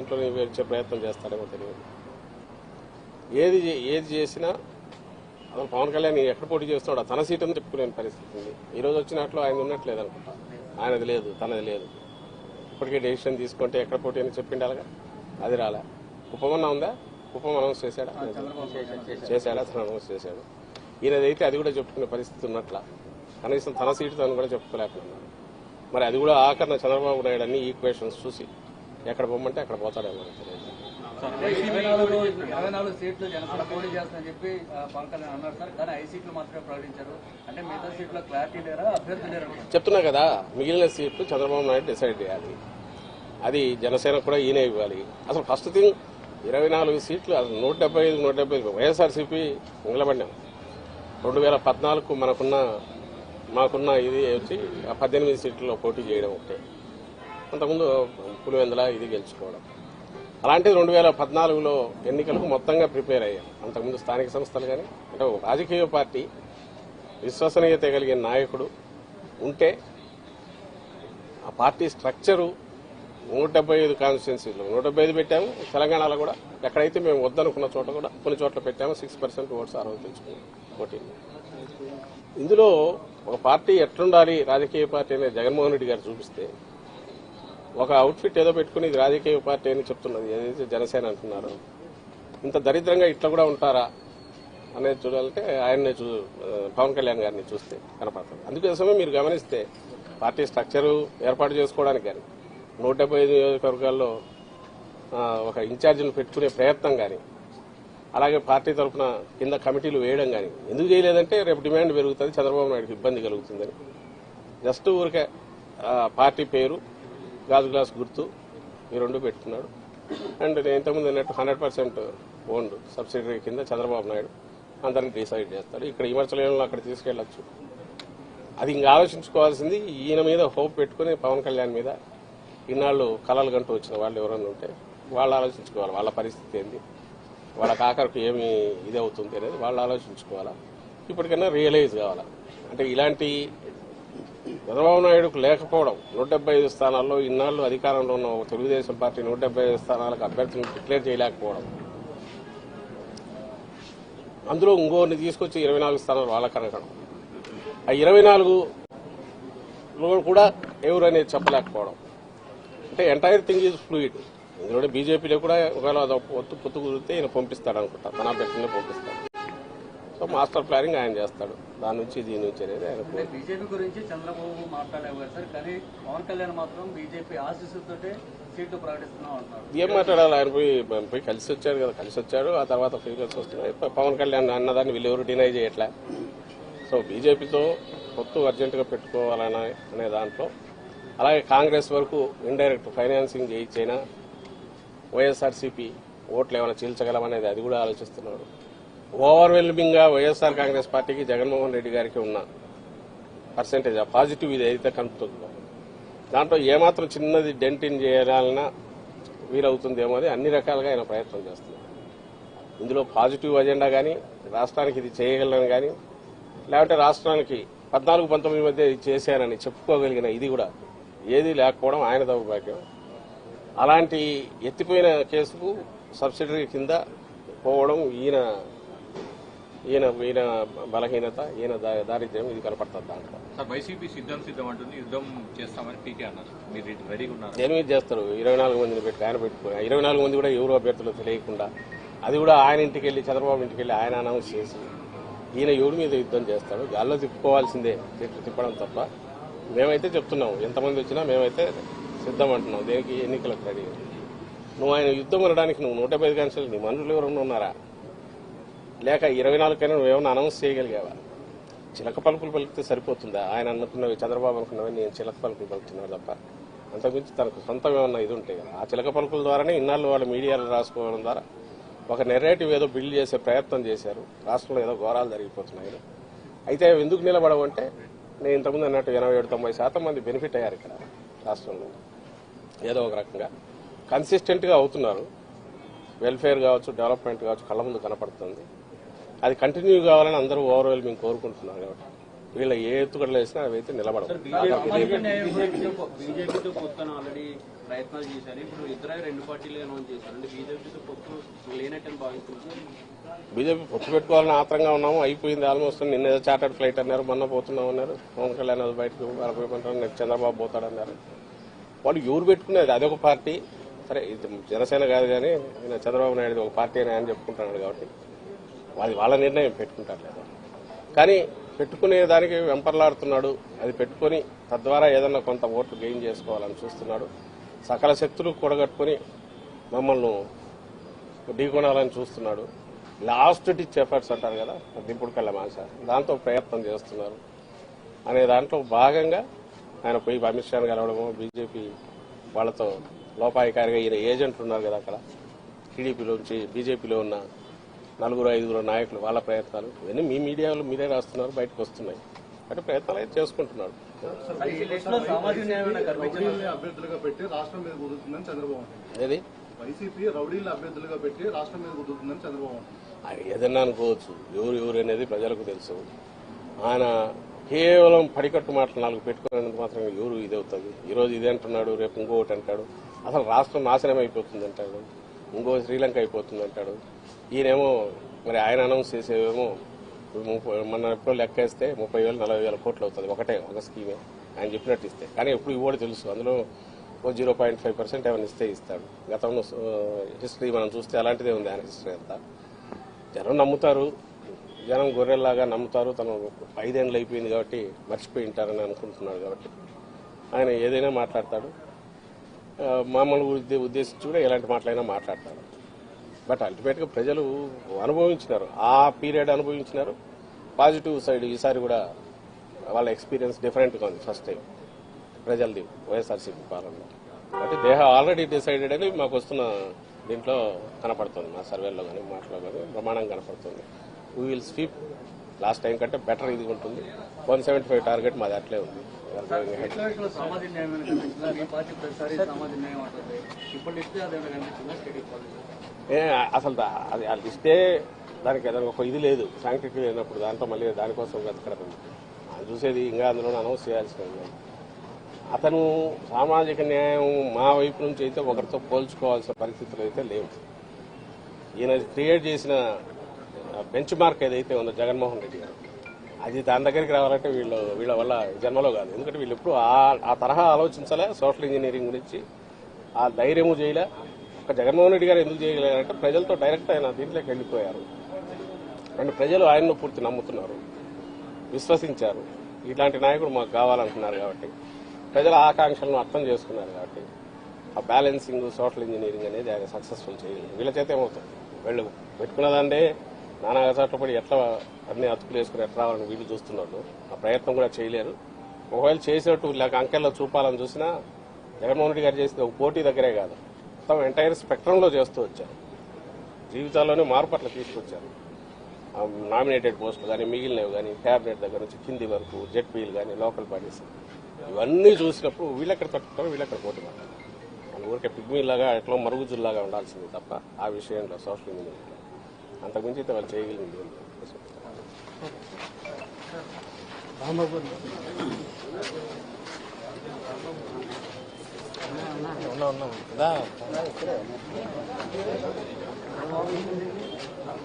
దీంట్లో వచ్చే ప్రయత్నం చేస్తాడేమో తెలియదు. ఏది చేసినా అసలు పవన్ కళ్యాణ్ ఎక్కడ పోటీ చేస్తున్నాడో తన సీట్ అని చెప్పుకునే పరిస్థితి ఉంది. ఈ రోజు వచ్చినట్లు ఆయన ఉన్నట్లేదు అనుకుంటా. ఆయనది లేదు, తనది లేదు. ఇప్పటికే డెసిషన్ తీసుకుంటే ఎక్కడ పోటీ అని చెప్పిండి అలాగా, అది రాలే. కుప్పమన్నా ఉందా? కుప్పం అనౌన్స్ చేశాడా? తను అనౌన్స్ చేశాడు. ఈయనదైతే అది కూడా చెప్పుకునే పరిస్థితి ఉన్నట్ల. కనీసం తన సీటు తను కూడా చెప్పుకోలేకపోతున్నాడు. మరి అది కూడా ఆఖరణ చంద్రబాబు నాయుడు అన్ని ఈక్వేషన్స్ చూసి ఎక్కడ పొమ్మంటే అక్కడ పోతాడేమో తెలియదు. 24 సీట్లు జనసేన పోటీ చేస్తానని చెప్పి పవన్ కళ్యాణ్ అన్నారు సార్, కానీ 5 సీట్లు మాత్రమే ప్రకటించారు. అంటే మిగతా సీట్లో క్లారిటీ లేరా, అభ్యర్థి లేరా? చెప్తున్నా కదా, మిగిలిన సీట్లు చంద్రబాబు నాయుడు డిసైడ్ చేయాలి. అది జనసేన కూడా ఈయనే ఇవ్వాలి. అసలు ఫస్ట్ థింగ్ 24 సీట్లు, అసలు 175 వైఎస్ఆర్సీపీ నిలబడినాం. 2014 మాకున్న ఇది వచ్చి 18 సీట్లలో పోటీ చేయడం ఒకటే. అంతకుముందు పులివెందుల ఇది గెలుచుకోవడం. అలాంటిది 2014లో ఎన్నికలకు మొత్తంగా ప్రిపేర్ అయ్యాం. అంతకుముందు స్థానిక సంస్థలు కానీ అంటే రాజకీయ పార్టీ విశ్వసనీయత కలిగిన నాయకుడు ఉంటే ఆ పార్టీ స్ట్రక్చరు 175 కాన్స్టిట్యున్సీలు 175 పెట్టాము. తెలంగాణలో కూడా ఎక్కడైతే మేము వద్దనుకున్న చోట కూడా కొన్ని చోట్ల పెట్టాము. 6% ఓట్స్ ఆ రోజు తెచ్చుకున్నాం పోటీ. ఇందులో ఒక పార్టీ ఎట్లుండాలి రాజకీయ పార్టీ అనేది జగన్మోహన్ రెడ్డి గారు చూపిస్తే, ఒక అవుట్ఫిట్ ఏదో పెట్టుకుని ఇది రాజకీయ పార్టీ అని చెప్తున్నది ఏదైతే జనసేన అంటున్నారో, ఇంత దరిద్రంగా ఇట్లా కూడా ఉంటారా అనేది చూడాలంటే ఆయన్ని పవన్ కళ్యాణ్ గారిని చూస్తే కనపడుతుంది. అందుకోసమే మీరు గమనిస్తే పార్టీ స్ట్రక్చరు ఏర్పాటు చేసుకోవడానికి కానీ 175 నియోజకవర్గాల్లో ఒక ఇన్ఛార్జిని పెట్టుకునే ప్రయత్నం కానీ, అలాగే పార్టీ తరఫున కింద కమిటీలు వేయడం కానీ ఎందుకు చేయలేదంటే రేపు డిమాండ్ పెరుగుతుంది, చంద్రబాబు నాయుడుకి ఇబ్బంది కలుగుతుందని. జస్ట్ ఊరికే పార్టీ పేరు, గాజు గ్లాస్ గుర్తు ఈ రెండు పెట్టుకున్నాడు. అండ్ నేను ఇంతకుముందు అన్నట్టు 100% ఓన్డ్ సబ్సిడరీ కింద చంద్రబాబు నాయుడు అందరిని డిసైడ్ చేస్తాడు. ఇక్కడ విమర్శలను అక్కడ తీసుకెళ్లొచ్చు. అది ఇంకా ఆలోచించుకోవాల్సింది ఈయన మీద హోప్ పెట్టుకుని పవన్ కళ్యాణ్ మీద ఇన్నాళ్ళు కలలు గంటూ వచ్చిన వాళ్ళు ఎవరన్నా ఉంటే వాళ్ళు ఆలోచించుకోవాలి. వాళ్ళ పరిస్థితి ఏంది, వాళ్ళ ఆఖరికి ఏమి ఇది అవుతుంది అనేది వాళ్ళు ఆలోచించుకోవాలా. ఇప్పటికైనా రియలైజ్ కావాలా. అంటే ఇలాంటి చంద్రబాబు నాయుడుకు లేకపోవడం, 175 స్థానాల్లో ఇన్నాళ్లు అధికారంలో ఉన్న తెలుగుదేశం పార్టీ 175 స్థానాలకు అభ్యర్థులను డిక్లేర్ చేయలేకపోవడం, అందులో ఇంకోరిని తీసుకొచ్చి 24 స్థానాలు వాళ్ళ కనకడం, ఆ 24లో కూడా ఎవరు అనేది చెప్పలేకపోవడం. అంటే ఎంటైర్ థింగ్ ఈజ్ ఫ్లూయిడ్. ఇందులో బీజేపీలో కూడా ఒకవేళ పొత్తు కుదిరితే ఈయన పంపిస్తాడు అనుకుంటా, తన అభ్యర్థులను పంపిస్తాడు. సో మాస్టర్ ప్లానింగ్ ఆయన చేస్తాడు. దాని నుంచి దీని నుంచి అనేది ఆయన. బీజేపీ గురించి చంద్రబాబు మాట్లాడలేదు సార్, కానీ పవన్ కళ్యాణ్ మాత్రం బీజేపీ ఆశీస్సులతో సీట్లు ప్రకటిస్తున్నాం అంటున్నారు. ఏం మాట్లాడాలి? ఆయన పోయి కలిసి వచ్చాడు కదా, కలిసి వచ్చాడు. ఆ తర్వాత ఫీలింగ్స్ వస్తున్నాయి. పవన్ కళ్యాణ్ అన్నదాన్ని వీళ్ళెవరు డినై చేయట్లే. సో బీజేపీతో పొత్తు అర్జెంటుగా పెట్టుకోవాలనే దాంట్లో, అలాగే కాంగ్రెస్ వరకు ఇండైరెక్ట్ ఫైనాన్సింగ్ చేయించైనా వైఎస్ఆర్సీపీ ఓట్లు ఏమైనా చీల్చగలమనేది అది కూడా ఆలోచిస్తున్నాడు. ఓవర్వెల్మింగ్ గా వైఎస్ఆర్ కాంగ్రెస్ పార్టీకి జగన్మోహన్ రెడ్డి గారికి ఉన్న పర్సెంటేజ్ ఆ పాజిటివ్ ఇది అయితే కనుపుతుందో దాంట్లో ఏమాత్రం చిన్నది డెంటిన్ చేయాలన్నా వీలవుతుందేమో అని అన్ని రకాలుగా ఆయన ప్రయత్నం చేస్తున్నారు. ఇందులో పాజిటివ్ అజెండా కానీ, రాష్ట్రానికి ఇది చేయగలను కానీ, లేకపోతే రాష్ట్రానికి 14-19 మధ్య ఇది చేశానని చెప్పుకోగలిగిన ఇది కూడా ఏది లేకపోవడం ఆయన దౌర్భాగ్యం. అలాంటి ఎత్తిపోయిన కేసుకు సబ్సిడరీ కింద పోవడం ఈయన బలహీనత, ఈయన దారిద్ర్యం ఇది కనపడుతుంది దాంట్లో. వైసీపీ సిద్ధం అంటుంది, యుద్ధం చేస్తామని పీకే అన్నారు. మీరు రెడీగా ఉన్నారు? దేని మీద చేస్తారు? 24 మందిని పెట్టి ఆయన పెట్టుకుని 24 మంది కూడా ఎవరు అభ్యర్థులు తెలియకుండా, అది కూడా ఆయన ఇంటికి వెళ్లి చంద్రబాబు ఇంటికి వెళ్లి ఆయన అనౌన్స్ చేసి ఈయన ఎవరి మీద యుద్ధం చేస్తాడు? గాల్లో తిప్పుకోవాల్సిందే, తిప్పడం తప్ప. మేమైతే చెప్తున్నాం, ఎంతమంది వచ్చినా మేమైతే సిద్ధం అంటున్నాం. దేనికి? ఎన్నికలకు రెడీ. నువ్వు ఆయన యుద్ధం అనడానికి నువ్వు 175 కాన్స్టిట్యూన్సీలు నీ మనుషులు ఎవరన్నా ఉన్నారా? లేక 24 కైనా నువ్వేమన్నా అనౌన్స్ చేయగలిగావా? చిలక పలుకులు పలికితే సరిపోతుందా? ఆయన అనుకున్నవి, చంద్రబాబు అనుకున్నవి నేను చిలక పలుకులు పలుకుతున్నాడు తప్ప అంతకుమించి తనకు సొంతం ఏమన్నా ఇది ఉంటాయి కదా. ఆ చిలక పలుకుల ద్వారానే ఇన్నాళ్ళు వాళ్ళు మీడియాలో రాసుకోవడం ద్వారా ఒక నెరేటివ్ ఏదో బిల్డ్ చేసే ప్రయత్నం చేశారు. రాష్ట్రంలో ఏదో ఘోరాలు జరిగిపోతున్నాయి. అయితే ఎందుకు నిలబడవంటే, నేను ఇంతకుముందు అన్నట్టు 87-90% మంది బెనిఫిట్ అయ్యారు ఇక్కడ రాష్ట్రంలో. ఏదో ఒక రకంగా కన్సిస్టెంట్గా అవుతున్నారు. వెల్ఫేర్ కావచ్చు, డెవలప్మెంట్ కావచ్చు కళ్ళ ముందు కనపడుతుంది. అది కంటిన్యూ కావాలని అందరూ ఓవర్వెల్మింగ్ కోరుకుంటున్నారు. కాబట్టి వీళ్ళ ఏ ఎత్తుగడలు వేసినా అవి అయితే నిలబడవు. బీజేపీతో పొత్తున ఆల్రెడీ ప్రయత్నాలు చేశారు. ఇప్పుడు ఇద్దరు రెండు పార్టీలు అనౌన్స్ చేశారు. అంటే బీజేపీతో పొత్తు లేనట్టని భావిస్తున్నారు. బీజేపీ పొత్తు పెట్టుకోవాలని ఆత్రంగా ఉన్నాము. అయిపోయింది ఆల్మోస్ట్. నిన్న చార్టర్డ్ ఫ్లైట్ అన్నారు, మొన్న పోతున్నాం అన్నారు. పవన్ కళ్యాణ్ బయటకు వెళ్ళిపోయమంటారు, నెక్స్ట్ చంద్రబాబు పోతాడన్నారు. వాళ్ళు ఎవరు పెట్టుకునేది అదొక పార్టీ. సరే ఇది జనసేన కాదు కానీ ఈయన చంద్రబాబు నాయుడు ఒక పార్టీ అని ఆయన చెప్పుకుంటున్నాడు కాబట్టి వాళ్ళ నిర్ణయం పెట్టుకుంటారు లేదా. కానీ పెట్టుకునే దానికి వెంపర్లాడుతున్నాడు. అది పెట్టుకుని తద్వారా ఏదన్నా కొంత ఓట్లు గెయిన్ చేసుకోవాలని చూస్తున్నాడు. సకల శక్తులు కూడగట్టుకుని మమ్మల్ని ఢీకొనాలని చూస్తున్నాడు. లాస్ట్ డిచ్ ఎఫర్ట్స్ అంటారు కదా, దింపుడు కళ్ళ మాస, దాంతో ప్రయత్నం చేస్తున్నారు అనే దాంట్లో భాగంగా ఆయన పోయి అమిత్ షాను కలవడము, బీజేపీ వాళ్ళతో లోపాయికారిగా ఈయన ఏజెంట్లు ఉన్నారు కదా అక్కడ టీడీపీలోంచి బీజేపీలో ఉన్న 4-5 నాయకులు, వాళ్ళ ప్రయత్నాలు ఇవన్నీ మీ మీడియాలో మీరే రాస్తున్నారు, బయటకు వస్తున్నాయి. అంటే ప్రయత్నాలు అయితే చేసుకుంటున్నాడు. ఈ లిస్ట్ లో సామాజిక న్యాయం కనిపించింది. అభ్యర్థులుగా పెట్టి రాష్ట్రం మీద కుదురుతుందని చంద్రబాబు అంటున్నారు. ఏది వైసీపీ రౌడీలను అభ్యర్థులుగా పెట్టి రాష్ట్రం మీద కుదురుతుందని చంద్రబాబు అంటున్నారు. ఆయన ఏదన్నా అనుకోవచ్చు, ఎవరు అనేది ప్రజలకు తెలుసు. ఆయన కేవలం పడికట్టు మాటలు 4 పెట్టుకునేందుకు మాత్రం ఎవరు ఇది అవుతుంది. ఈరోజు ఇది అంటున్నాడు, రేపు ఇంకొకటి అంటాడు. అసలు రాష్ట్రం నాశనం అయిపోతుంది అంటాడు, ఇంకో శ్రీలంక అయిపోతుంది అంటాడు. ఈయనేమో మరి ఆయన అనౌన్స్ చేసేవేమో మన ఎప్పుడో లెక్కేస్తే 30,000-40,000 కోట్లు అవుతుంది ఒక స్కీమే ఆయన చెప్పినట్టు ఇస్తే. కానీ ఎప్పుడు ఇవ్వడు తెలుసు, అందులో 0.5% ఏమైనా ఇస్తే ఇస్తాడు. గతంలో హిస్టరీ మనం చూస్తే అలాంటిదే ఉంది ఆయన హిస్టరీ అంతా. జనం నమ్ముతారు, జనం గొర్రెల్లాగా నమ్ముతారు. తను 5 ఏళ్ళు అయిపోయింది కాబట్టి మర్చిపోయి ఉంటారని అనుకుంటున్నాడు కాబట్టి ఆయన ఏదైనా మాట్లాడతాడు. మామూలు ఉద్దేశించి కూడా ఎలాంటి మాటలైనా మాట్లాడతాడు. బట్ అల్టిమేట్గా ప్రజలు అనుభవించినారు, ఆ పీరియడ్ అనుభవించినారు. పాజిటివ్ సైడ్ ఈసారి కూడా వాళ్ళ ఎక్స్పీరియన్స్ డిఫరెంట్గా ఉంది. ఫస్ట్ టైం ప్రజలది వైఎస్ఆర్సీపీ పాలనలో. కాబట్టి దే హావ్ ఆల్రెడీ డిసైడెడ్ అని మాకు వస్తున్న దీంట్లో కనపడుతుంది. మా సర్వేలో కానీ మాటలో కానీ ప్రమాణం కనపడుతుంది. We will sweep last time కంటే బెటర్ ఇది ఉంటుంది. 175 టార్గెట్ మాది అట్లే ఉంది. సామాజిక న్యాయం కనిపించిందా? మీ పార్టీ ప్రతిసారి సామాజిక న్యాయం అంటుంది. ఇప్పుడు ఇస్తే అదేమైనా కనిపించిందా స్టేట్ పాలసీ? అసలు అది ఆ లిస్టే దానికి ఒక ఇది లేదు, శాంక్టిటీ లేనప్పుడు దాంట్లో మళ్ళీ దానికోసం వెతకడం అది చూసేది. ఇంకా అందులో అనౌన్స్ చేయాల్సింది. అతను సామాజిక న్యాయం మా వైపు నుంచి అయితే ఒకరితో పోల్చుకోవాల్సిన పరిస్థితులు అయితే లేవు. ఈయన క్రియేట్ చేసిన బెంచ్ మార్క్ ఏదైతే ఉందో జగన్మోహన్ రెడ్డి గారు, అది దాని దగ్గరికి రావాలంటే వీళ్ళ వల్ల జన్మలో కాదు. ఎందుకంటే వీళ్ళు ఎప్పుడు ఆ తరహా ఆలోచించలే. సోషల్ ఇంజనీరింగ్ గురించి ఆ ధైర్యము చేయలే. ఒక జగన్మోహన్ రెడ్డి గారు ఎందుకు చేయలేరంటే ప్రజలతో డైరెక్ట్ ఆయన దీంట్లోకి వెళ్ళిపోయారు. అండ్ ప్రజలు ఆయన్ను పూర్తి నమ్ముతున్నారు, విశ్వసించారు. ఇట్లాంటి నాయకుడు మాకు కావాలంటున్నారు కాబట్టి ప్రజల ఆకాంక్షలను అర్థం చేసుకున్నారు కాబట్టి ఆ బ్యాలెన్సింగ్ సోషల్ ఇంజనీరింగ్ అనేది ఆయన సక్సెస్ఫుల్ చేయలేదు. వీళ్ళ చేత ఏమవుతుంది, వీళ్ళు పెట్టుకున్నదంటే నానా చోట్లపడి ఎట్లా అన్ని అతుకులు వేసుకుని ఎట్లా రావాలని వీళ్ళు చూస్తున్నారు. ఆ ప్రయత్నం కూడా చేయలేరు. ఒకవేళ చేసినట్టు లేక అంకెల్లో చూపాలని చూసినా జగన్మోహన్ రెడ్డి గారు చేసింది ఒక పోటీ దగ్గరే కాదు, మొత్తం ఎంటైర్ స్పెక్ట్రంలో చేస్తూ వచ్చారు. జీవితాల్లోనే మార్పు అట్లా తీసుకొచ్చారు. నామినేటెడ్ పోస్టులు కానీ మిగిలినవి కానీ క్యాబినెట్ దగ్గర నుంచి కింది వరకు జెడ్పీలు కానీ లోకల్ బాడీస్ ఇవన్నీ చూసినప్పుడు వీళ్ళెక్కడ తట్టుకుంటారో వీళ్ళెక్కడ పోటీ పడతారు. మన ఊరికే పిగ్మీలాగా ఎట్లా మరుగుజుల్లాగా ఉండాల్సింది తప్ప ఆ విషయంలో సోషల్ ఇంజనీరింగ్ అంతకుమించి అయితే వాళ్ళు చేయగలిగింది. ఉన్నాం